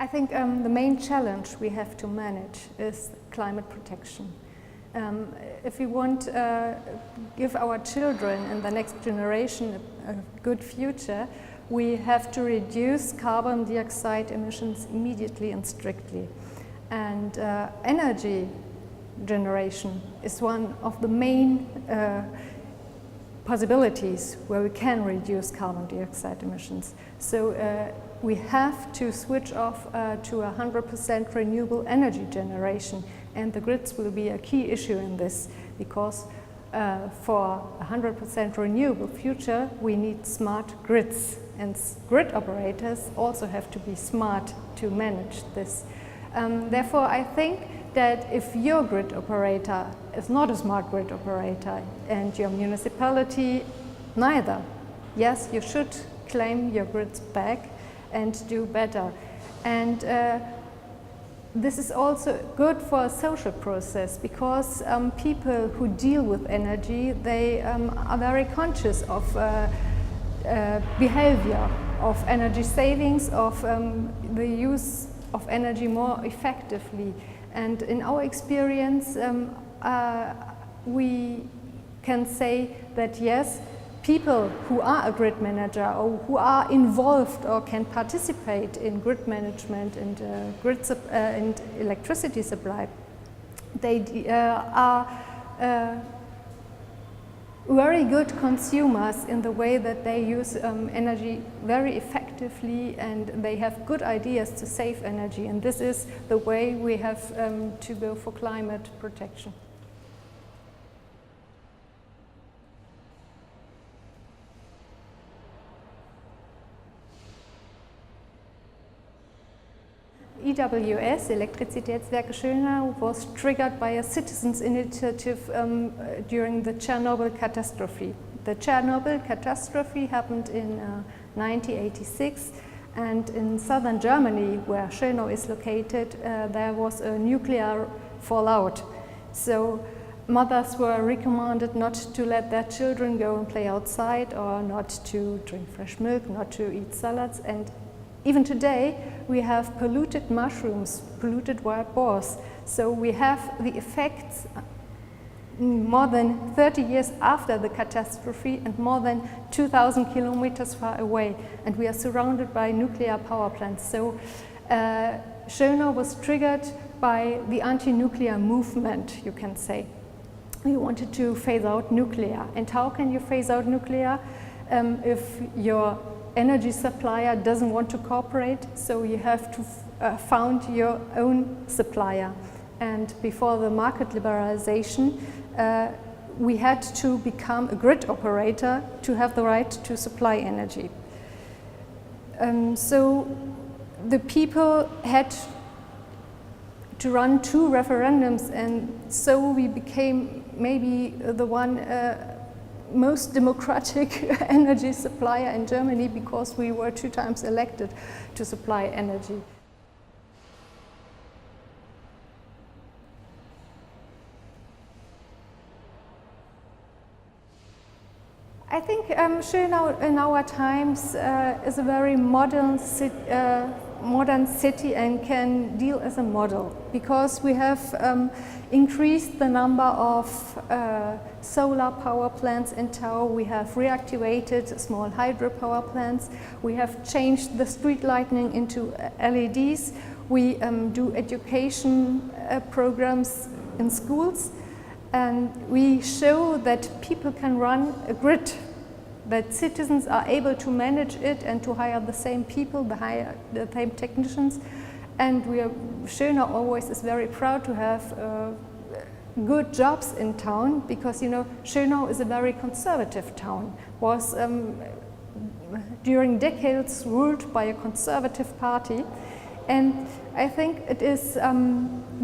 I think the main challenge we have to manage is climate protection. If we want to give our children and the next generation a good future, we have to reduce carbon dioxide emissions immediately and strictly. And energy generation is one of the main possibilities where we can reduce carbon dioxide emissions. So we have to switch off to 100% renewable energy generation, and the grids will be a key issue in this, because for 100% renewable future we need smart grids, and grid operators also have to be smart to manage this. Therefore, I think that if your grid operator is not a smart grid operator and your municipality neither, yes, you should claim your grids back and do better. And this is also good for a social process, because people who deal with energy, they are very conscious of behavior, of energy savings, of the use of energy more effectively. And in our experience, we can say that yes, people who are a grid manager or who are involved or can participate in grid management and and electricity supply, they are very good consumers in the way that they use energy very effectively, and they have good ideas to save energy, and this is the way we have to go for climate protection. EWS, Elektrizitätswerke Schönau, was triggered by a citizens' initiative during the Chernobyl catastrophe. The Chernobyl catastrophe happened in 1986, and in southern Germany, where Schönau is located, there was a nuclear fallout. So mothers were recommended not to let their children go and play outside, or not to drink fresh milk, not to eat salads, and even today we have polluted mushrooms, polluted wild boars. So we have the effects more than 30 years after the catastrophe and more than 2,000 kilometers far away. And we are surrounded by nuclear power plants. So Schönau was triggered by the anti-nuclear movement, you can say. We wanted to phase out nuclear. And how can you phase out nuclear if your energy supplier doesn't want to cooperate? So you have to found your own supplier. And before the market liberalization, we had to become a grid operator to have the right to supply energy. So the people had to run 2 referendums, and so we became maybe the one most democratic energy supplier in Germany, because we were 2 times elected to supply energy. I think Schönau in our times is a very modern city and can deal as a model, because we have increased the number of solar power plants in town. We have reactivated small hydropower plants. We have changed the street lighting into LEDs. We do education programs in schools, and we show that people can run a grid, that citizens are able to manage it and to hire the same people, the same technicians. And Schönau always is very proud to have good jobs in town, because you know Schönau is a very conservative town, was during decades ruled by a conservative party. And I think it is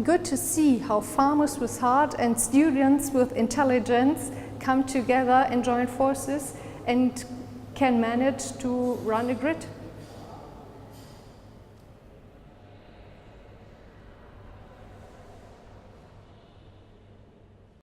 good to see how farmers with heart and students with intelligence come together and join forces and can manage to run a grid.